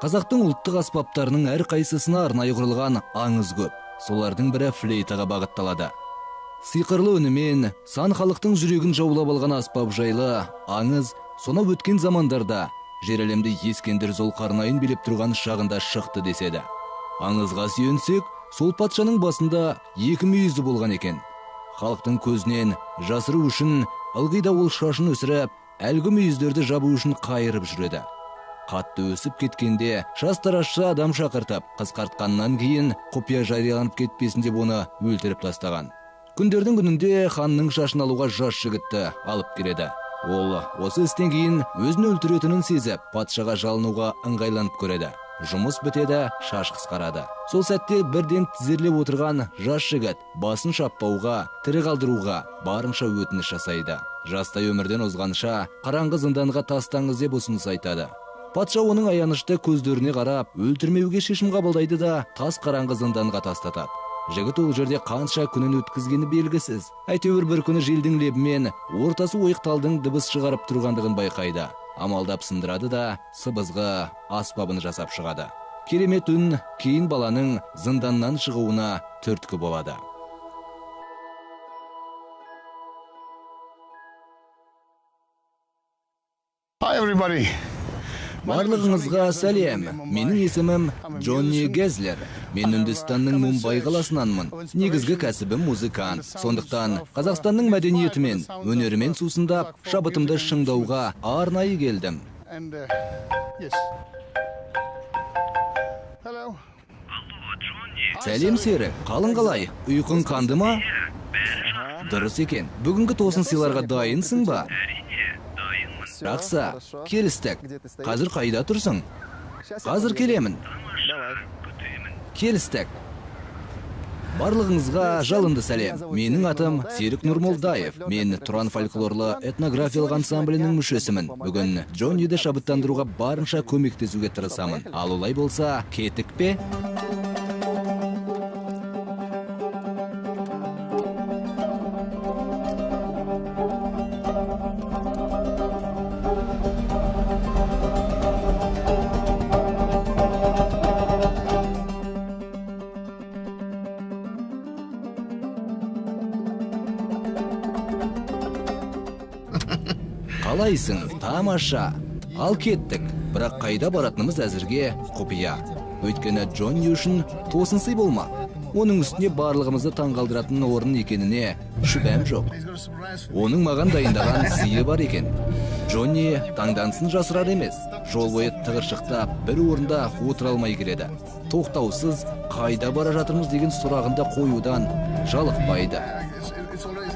Қазақтың ұлттық аспаптарының әр қайсысына арнайы құрылған аңыз көп. Солардың бірі флейтаға бағытталады. Сиқырлы үнімен сан халықтың жүрегін жаулап алған аспап жайлы аңыз сонау өткен замандарда жер әлемді Ескендір Зұлқарнайын билеп тұрған шағында шықты деседі. Аңызға сүйенсек, сол патшаның басында екі мүйізі болған екен. Халықтың көзінен жасыру үшін ылғи да ол шашын өсіріп, әлгі мүйіздерді жабу үшін қайырып жүреді. Қатты өсіп кеткенде шаш тарашшы адам шақыртып, қысқартқаннан кейін құпия жарияланып кетпесін деп оны өлтіріп тастаған. Күндердің күнінде ханның шашын алуға жас жігітті алып келеді. Ол осы істен кейін өзін өлтіретінін сезіп, патшаға жалынуға ыңғайланып көреді. Жұмыс бітеді, шаш қысқарады. Сол сәтте бірден тізерлеп отырған жас жігіт басын шаппауға, тірі қалдыруға барынша өтініш жасайды. Жастай өмірден озғанша қараңғы зынданға тастаңыз деп ұсыныс айтады. Патша оның аянышты көздеріне қарап, өлтірмеуге шешім қабылдайды да тас қараңғы зынданға тастатады. Жігіт ол жерде қанша күнін өткізгені белгісіз. Әйтеуір бір күні желдің лебімен ортасы ойықталдың дыбыс шығарып тұрғандығын байқайды. Амалдап сындырады да сыбызғы аспабын жасап шығады. Керемет үн кейін баланың зынданнан шығуына түрткі болады. Hi everybody. Барлығыңызға сәлем. Менің есімім Джонни Гезлер. Мен Үндістанның Мумбай қаласынанмын. Негізгі кәсібім музыкант. Сондықтан Қазақстанның мәдениетімен, өнерімен сусындап, шабытымды шыңдауға арнайы келдім. Сәлем серік, қалың қалай? Ұйқың қанды ма? Дұрыс екен. Бүгінгі тосын сыйларға дайынсың ба? Жақсы, келістік. Қазір қайда тұрсың? Қазір келемін. Келістік. Барлығыңызға жалынды сәлем. Менің атым Серік Нұрмолдаев. Мен Тұран фольклорлы этнографиялық ансамблінің мүшесімін. Бүгін Джонниді шабыттандыруға барынша көмектесуге тырысамын. Ал олай болса, кеттік пе? Қалайсың, тамаша. Ал кеттік. Бірақ қайда баратынымыз әзірге құпия. Өйткені Джонни үшін тосын сый болмақ. Оның үстіне барлығымызды таңғалдыратын орын екеніне шүбәм жоқ. Оның маған дайындаған сыйы бар екен. Джонни таңдансын жасырар емес. Жол бойы тығыршықтап, бір орында отыра алмай келеді. Тоқтаусыз қайда бара жатырмыз деген сұрағында қоюдан жалықпайды.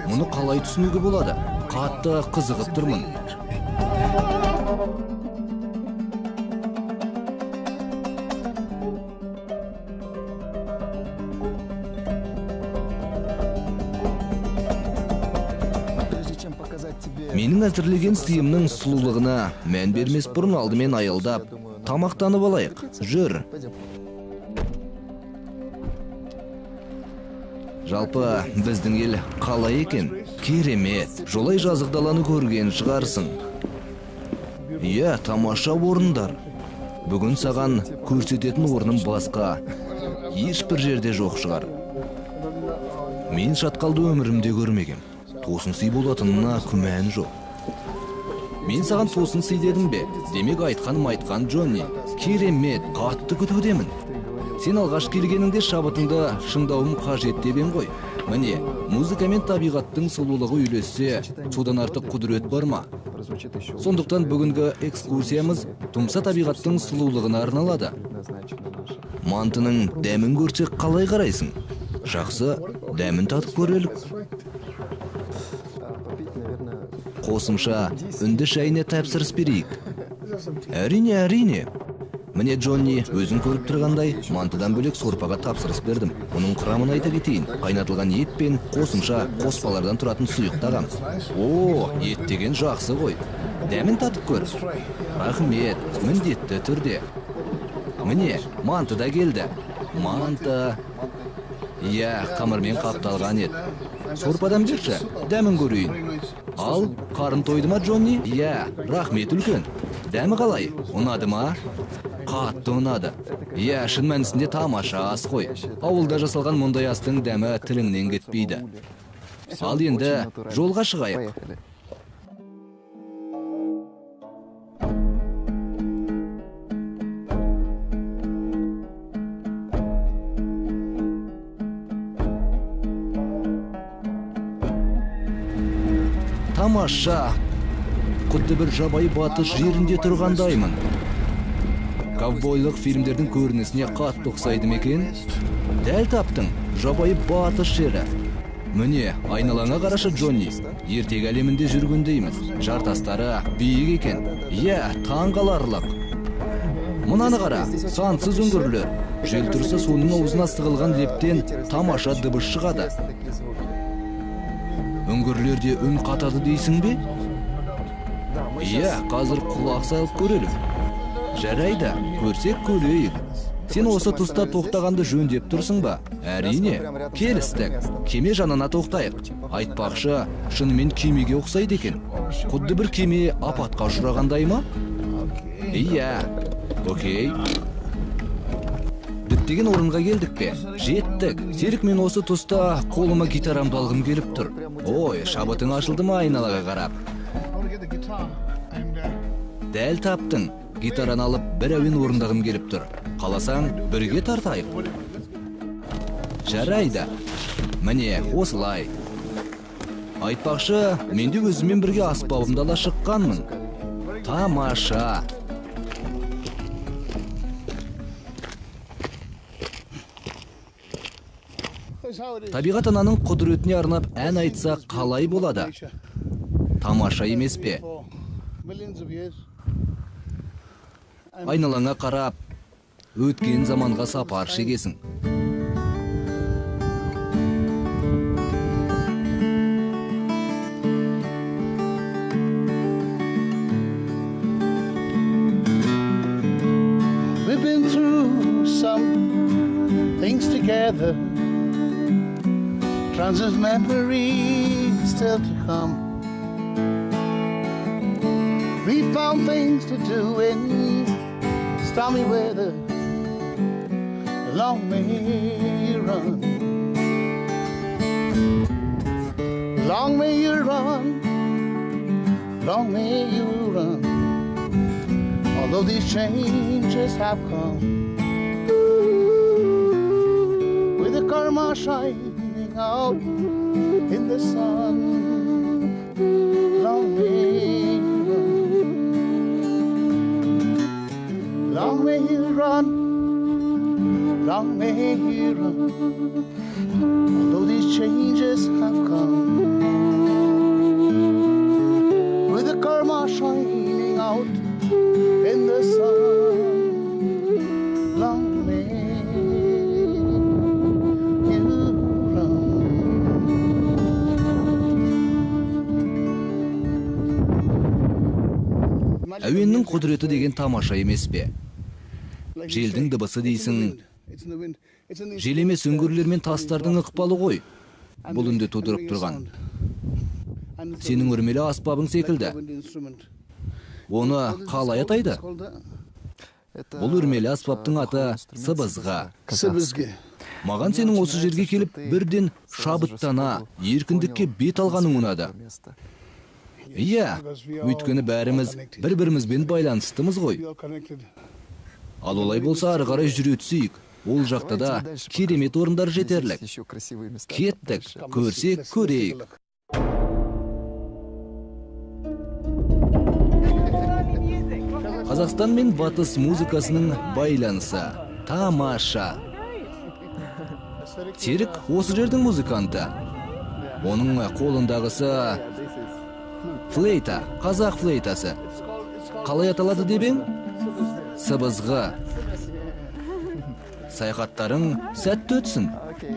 Мұны қалай түсінуге болады? Қатты қызығып тұрмын. Менің әзірлеген сыйымның сұлулығына мән бермес бұрын алдымен аялдап, тамақтанып алайық. Жүр. Жалпы біздің ел қалай екен? Керемет. Жолай жазық даланы көрген шығарсың. Иә, тамаша орындар. Бүгін саған көрсететін орным басқа. Ешбір жерде жоқ шығар. Мен шатқалды өмірімде көрмегем. Тосын сый болатынына күмән жоқ. Мен саған тосын сый дедім бе? Демек айтқан Джонни. Керемет, қатты күтудемін. Сен алғаш келгеніңде шабытыңды шыңдауым қажет дебен ғой. Міне, музыка мен табиғаттың сұлулығы үйлессе, содан артық құдірет бар ма? Сондықтан бүгінгі экскурсиямыз тұмса табиғаттың сұлулығына арналады. Мантының дәмін көрсек қалай қарайсың? Жақсы, дәмін татып көрелік. Қосымша үнді шайына тапсырыс берейік. Әрине. Міне Джонни өзің көріп тұрғандай, мантыдан бөлек сорпаға тапсырыс бердім. Оның құрамын айта кетейін. Қайнатылған ет пен қосымша қоспалардан тұратын сұйық тағам. О, ет деген жақсы ғой. Дәмін татып көр. Рахмет, міндетті түрде. Міне, манты да келді. Манты. Иә, қамырмен қапталған ет. Сорпадан берші, дәмін көрейін. Ал, қарын тойды ма, Джонни? Иә, рахмет үлкен. Дәмі қалай? Ұнады ма? қатты ұнады. Иә, шын мәнісінде тамаша ас қой. Ауылда жасалған мұндай астың дәмі тіліңнен кетпейді. Ал енді жолға шығайық. Тамаша, құдды бір жабайы батыс жерінде тұрғандаймын. Ковбойлық фильмдердің көрінісіне қатты ұқсайды мекен? Дәл таптың, жабайы батыс жері. Міне, айналаңа қарашы, Джонни. Ертегі әлемінде жүргендейміз. Жартастары биік екен. Иә, таңғаларлық. Мұнаны қара, сансыз үңгірлер. Жел тұрса соның аузына сығылған лептен тамаша дыбыс шығады. Үңгірлерде үн қатады дейсің бе? Иә, қазір құлақ салып көрелік. Жарайды, көрсек көрейік. Сен осы тұста тоқтағанды жөндеп тұрсың ба? Әрине, келістік. Кеме жанына тоқтайық. Айтпақшы, шынымен кемеге ұқсайды екен. Құдды бір кеме апатқа ұшырағандай ма? Иә, окей. Діттеген орынға келдік пе? Жеттік. Серік, мен осы тұста қолыма гитарамды алғым келіп тұр. Ой, шабытың ашылды ма айналаға қарап? Дәл таптың. Гитараны алып бір әуен орындағым келіп тұр. Қаласаң, бірге тартайық. Жарайды. Міне, осылай. Айтпақшы, мен де өзімен бірге аспабымды ала шыққанмын. Тамаша. Табиғат ананың құдіретіне арнап ән айтса қалай болады? Тамаша емес пе? Айналаңа қарап, өткен заманға сапар шегесің. We've been through some things together. Tons of memories still to come. We found things to do in stormy weather. Long may you run. Long may you run. Long may you run. Although these changes have come, with the karma shining out in the sun. Long may you run. Long may you run. Long may you run. Although these changes have come, with the karma shining out in the sun. Long may you run. Әуеннің құдіреті деген тамаша емес пе? Желдің дыбысы дейсің. Жел емес, үңгірлер мен тастардың ықпалы ғой. Бұл үнді тудырып тұрған. Сенің үрмелі аспабың секілді. Оны қалай атайды? Бұл үрмелі аспаптың аты сыбызға. Маған сенің осы жерге келіп бірден шабыттана, еркіндікке бет алғаның ұнады. Иә, өйткені бәріміз бір-бірімізбен байланыстымыз ғой. Ал олай болса, ары қарай жүре түсейік. Ол жақта да керемет орындар жетерлік. Кеттік, көрсек көрейік. Қазақстан мен батыс музыкасының байланысы. Тамаша. Серік осы жердің музыканты. Оның қолындағысы флейта, қазақ флейтасы. Қалай аталады дебең? Сыбызғы. Саяхаттарың сәтті өтсін.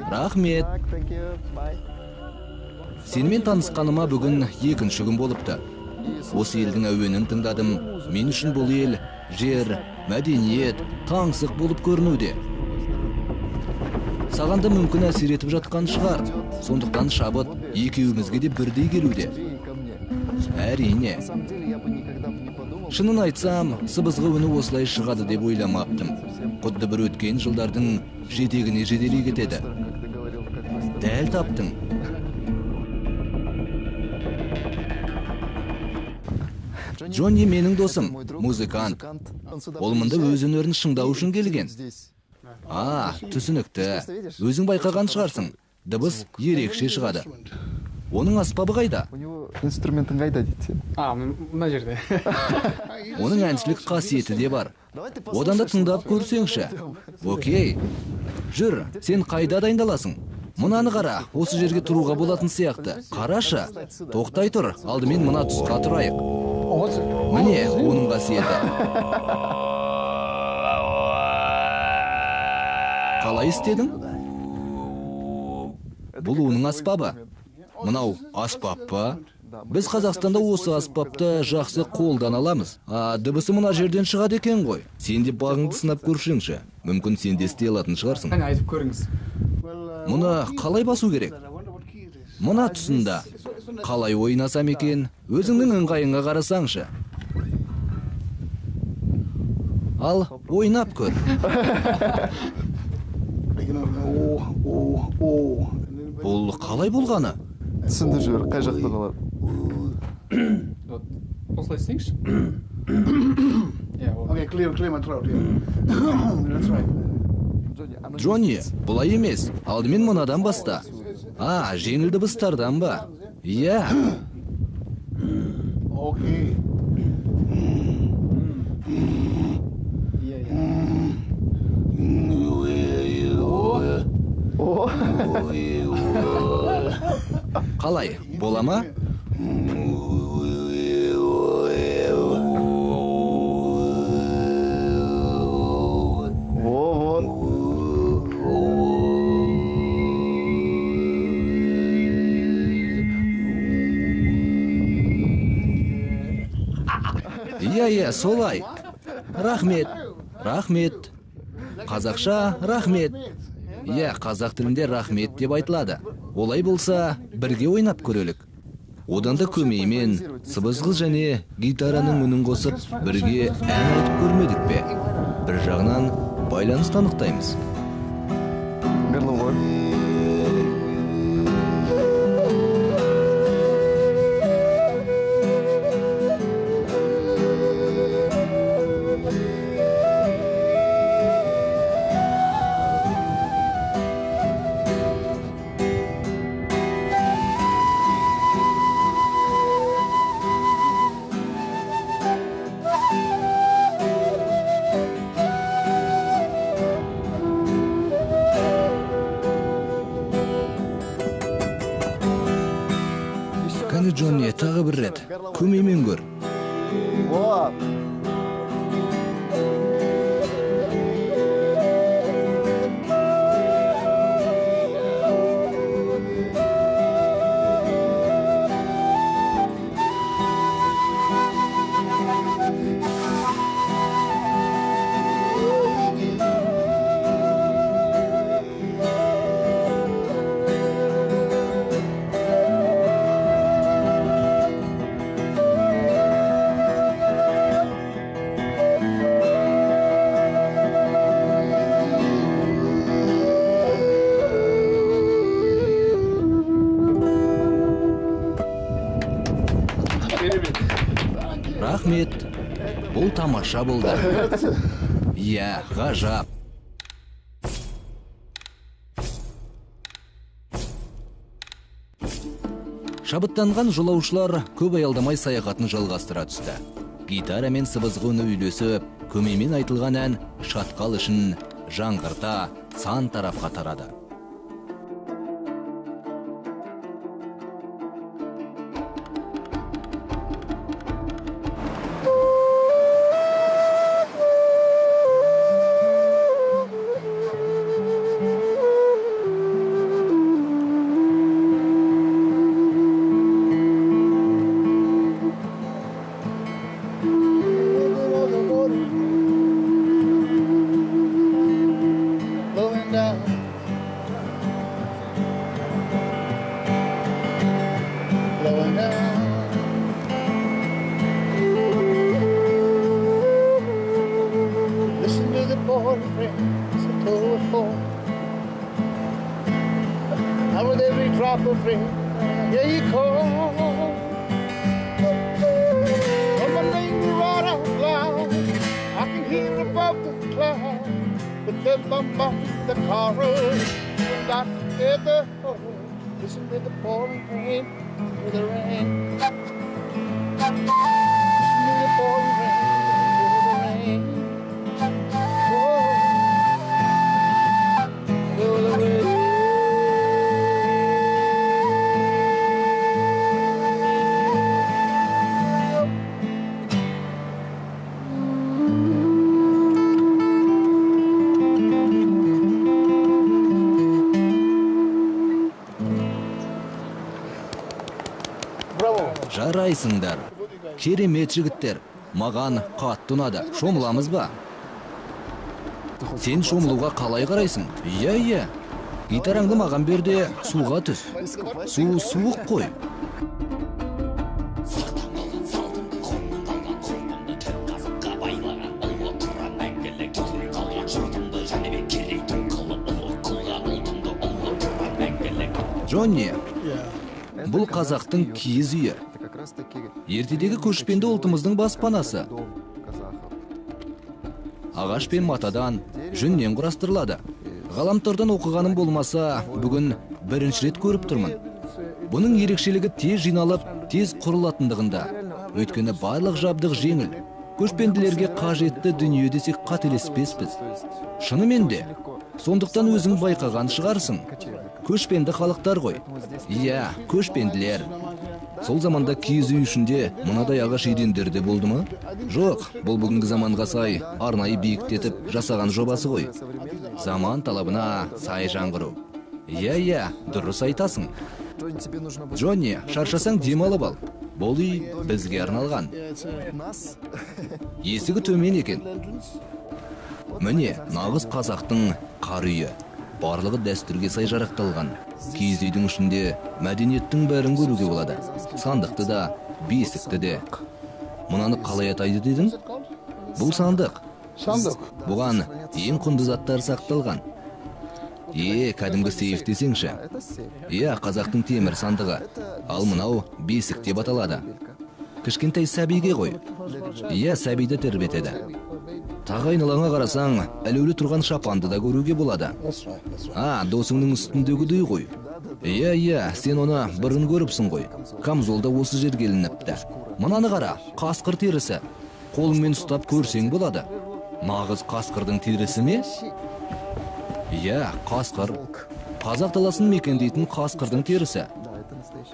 Рахмет. Сенімен танысқаныма бүгін екінші күн болыпты. Осы елдің әуенін тыңдадым. Мен үшін бұл ел, жер, мәдениет, таңсық болып көрінуде. Саған да мүмкін әсер етіп жатқан шығар. Сондықтан шабыт екеуімізге де бірдей келуде. Әрине. Шынын айтсам, сыбызғы үні осылай шығады деп ойламаптым. Құдды бір өткен жылдардың жетегіне жетелей кетеді. Дәл таптың. Джонни менің досым, музыкант. Ол мұнда өз өнерін шыңдау үшін келген. Түсінікті. Өзің байқаған шығарсың. Дыбыс ерекше шығады. Оның аспабы қайда? Инструментің қайда дейді. Мына жерде. Оның әншілік қасиеті де бар. Одан да тыңдап көрсеңші. Окей. Жүр, сен қайда дайындаласың? Мұнаны қара, осы жерге тұруға болатын сияқты. Қарашы, тоқтай тұр, алдымен мына тұсқа тұрайық. Міне, оның қасиеті. Қалай істедің? Бұл оның аспабы. Мынау аспап па? Біз Қазақстанда осы аспапты жақсы қолдан аламыз. Дыбысы мына жерден шығады екен ғой. Сен де бағыңды сынап көршіңші. Мүмкін сен де істей алатын шығарсың. Қане айтып көріңіз. Мұны қалай басу керек? Мына тұсында. Қалай ойнасам екен? Өзіңнің ыңғайыңа қарасаңшы. Ал, ойнап көр. Бұл қалай болғаны? Түсінді жібер, қай жақта қалады? Осылай істеңізші. Okay, clear my throat. That's right. Джонни, бұлай емес. Алдымен мынадан баста. Жеңіл дыбыстардан ба? Иә. Okay. Қалай, бола ма? Иә, солай. Рахмет. Қазақша рахмет. Иә, қазақ тілінде рахмет деп айтылады. Олай болса, бірге ойнап көрелік. Одан да көмеймен сыбызғы және гитараның үнін қосып, бірге ән айтып көрмедік пе? Бір жағынан байланыс анықтаймыз. Горловой. Кәне Джонни, тағы бір рет. Көмеймен көр. Вот. Рахмет. Бұл тамаша болды. Иә, ғажап. Шабыттанған жолаушылар көп аялдамай саяхатын жалғастыра түсті. Гитара мен сыбызғы үні үйлесіп, көмеймен айтылған ән шатқал үшін жаңғырта, сан тарапқа тарады. Blowing down and with every drop of rain, here you come. From a lady right out loud, I can hear above the clouds, but the bombard, the chorus, we got together. Listen to the pouring rain, to the rain. Listen to the pouring rain, to the rain. Oh, to the rain. Жарайсыңдар. Керемет жігіттер. Маған қатты ұнады. Шомыламыз ба? Сен шомылуға қалай қарайсың? Иә. Гитараңды маған берде суға түс. Су суық қой. Джонни, бұл қазақтың киіз үйі. Ертедегі көшпенді ұлтымыздың баспанасы. Ағаш пен матадан, жүннен құрастырылады. Ғаламтордан оқығаным болмаса, бүгін бірінші рет көріп тұрмын. Бұның ерекшелігі тез жиналып, тез құрылатындығында. Өйткені барлық жабдық жеңіл. Көшпенділерге қажетті дүние десек қателеспеспіз. Шынымен де, сондықтан өзің байқаған шығарсың. Көшпенді халықтар ғой. Иә, көшпенділер. Сол заманда киіз үй ішінде мынадай ағаш едендерде болды ма? Жоқ, бұл бүгінгі заманға сай арнайы биіктетіп жасаған жобасы ғой. Заман талабына сай жаңғыру. Иә, дұрыс айтасың. Джонни, шаршасаң демалып ал. Бұл үй бізге арналған. Есігі төмен екен. Міне, нағыз қазақтың қар үйі. Барлығы дәстүрге сай жарақталған. Киіз үйдің ішінде мәдениеттің бәрін көруге болады. Сандықты да, бесікті де. Мынаны қалай атайды дедің? Бұл сандық. Сандық. Бұған ең құнды заттар сақталған. Кәдімгі сейф десеңші. Қазақтың темір сандығы. Ал мынау бесік деп аталады. Кішкентай сәбиге ғой. Сәбиді тербетеді. Тағы айналаңа қарасаң, әлеулі тұрған шапанды да көруге болады. Досыңның үстіндегідей ғой. Сен оны бұрын көріпсің ғой. Камзолда осы жерге ілініпті. Мынаны қара, қасқыр терісі. Қолыңмен ұстап көрсең болады. Нағыз қасқырдың терісі ме? Қасқыр. Қазақ даласын мекендейтін қасқырдың терісі.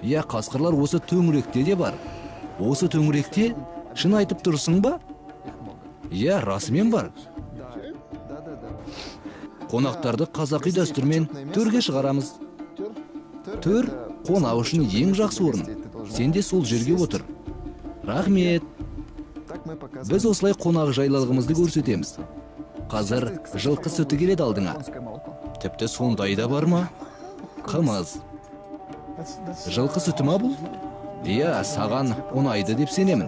Қасқырлар осы төңіректе де бар. Осы төңіректе? Шын айтып тұрсың ба? Расымен бар. Қонақтарды қазақи дәстүрмен төрге шығарамыз. Төр қонақ үшін ең жақсы орын. Сен де сол жерге отыр. Рахмет. Біз осылай қонақ жайлылығымызды көрсетеміз. Қазір жылқы сүті келеді алдыңа. Тіпті сондай да бар ма? Қымыз. Жылқы сүті ма бұл? Саған ұнайды деп сенемін.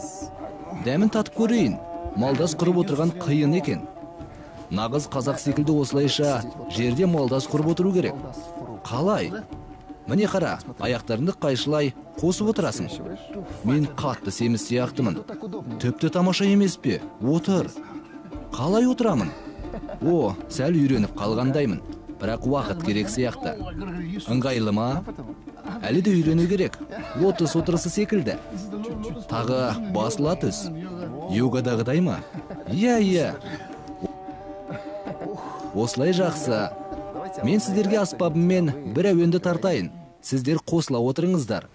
Дәмін татып көрейін. Малдас құрып отырған қиын екен. Нағыз қазақ секілді осылайша жерде малдас құрып отыру керек. Қалай? Міне қара, аяқтарыңды қайшылай қосып отырасың. Мен қатты семіз сияқтымын. Тіпті тамаша емес пе? Отыр. Қалай отырамын? Сәл үйреніп қалғандаймын. Бірақ уақыт керек сияқты. Ыңғайлы ма? Әлі де үйрену керек. Отырысы секілді. Тағы басыла түс. Йогадағыдай ма? Осылай жақсы. Мен сіздерге аспабыммен бір әуенді тартайын. Сіздер қосыла отырыңыздар.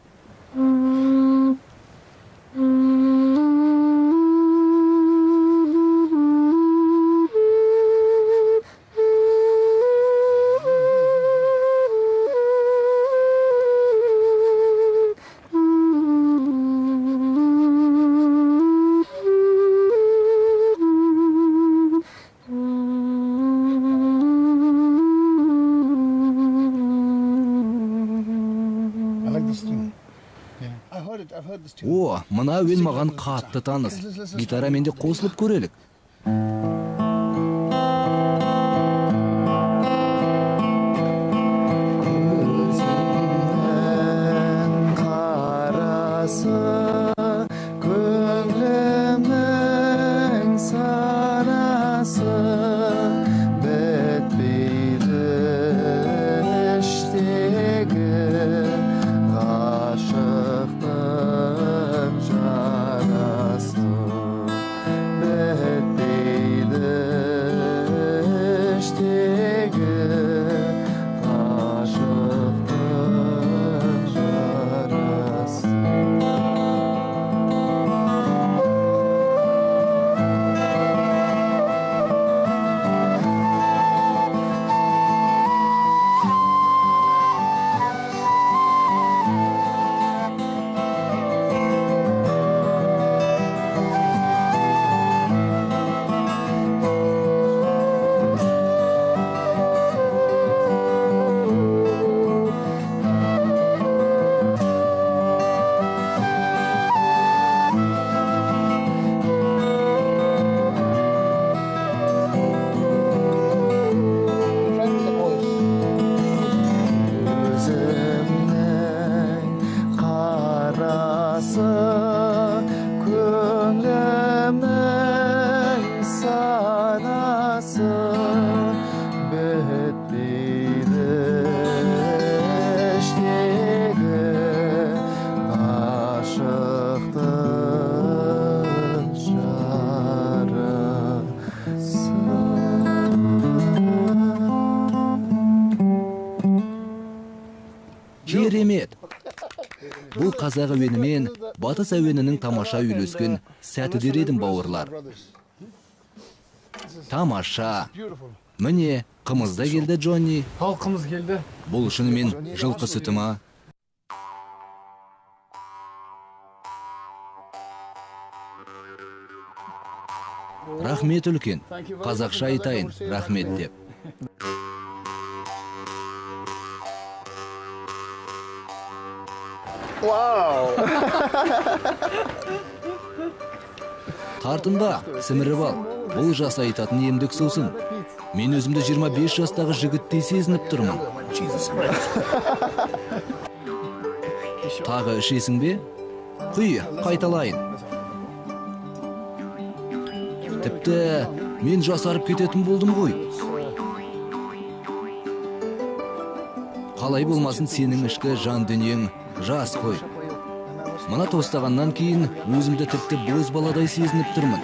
Мына әуен маған қатты таныс. Гитарамен де қосылып көрелік. ғашықтың жарасы бітпейді іштегі ғашықтың жарасы. Өзімнің қарасы көңілімнің санасы бітпейді іштегі ғашықтың жарасы. Керемет! Бұл қазақ әуені мен батыс әуенінің тамаша үйлескен сәті дер едім, бауырлар. Тамаша. Міне, қымыз да келді, Джонни. Халқымыз келді. Бұл шынымен жылқы сүті ма? Рахмет үлкен. Қазақша айтайын, рахмет деп. Wow. Тартынба, сіміріп ал. Бұл жас айтатын емдік сусын. Мен өзімді 25 жастағы жігіттей сезініп тұрмын. Тағы ішесің бе? Құй, қайталайын. Тіпті мен жасарып кететін болдым ғой. Қалай болмасын, сенің ішкі жан дүниең жас қой. Мына тостағаннан кейін өзімді тіпті боз баладай сезініп тұрмын.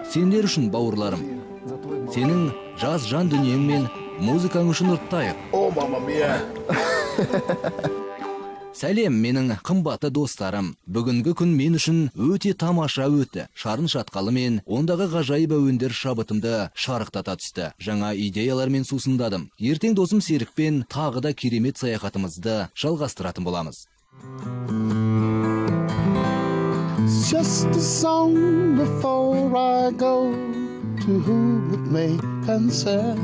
Сендер үшін, бауырларым, сенің жас жан дүниең мен музыкаң үшін ұрттайық. Oh, mamma mia. Сәлем, менің қымбатты достарым. Бүгінгі күн мен үшін өте тамаша өтті. Шарын шатқалы мен ондағы ғажайып әуендер шабытымды шарықтата түсті. Жаңа идеялармен сусындадым. Ертең досым Серікпен тағы да керемет саяхатымызды жалғастыратын боламыз. It's just a song before I go to whom it may concern.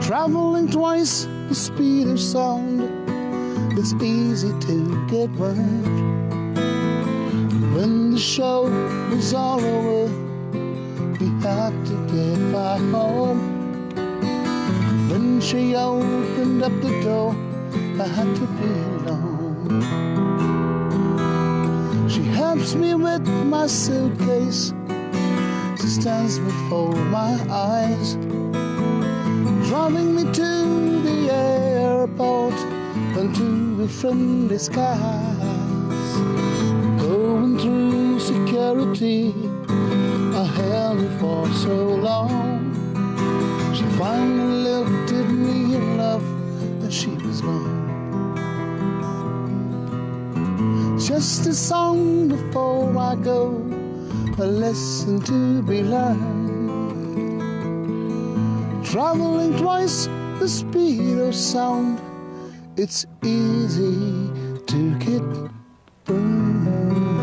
Traveling twice the speed of sound, it's easy to get burned. When the show is all over, we have to get back home. When she opened up the door, I had to be alone. She helps me with my suitcase. She stands before my eyes, driving me to the airport and to the friendly skies. Going through security, I held her for so long. She finally looked at me in love, and she was gone. Just a song before I go, a lesson to be learned. Traveling twice the speed of sound, it's easy to get burned.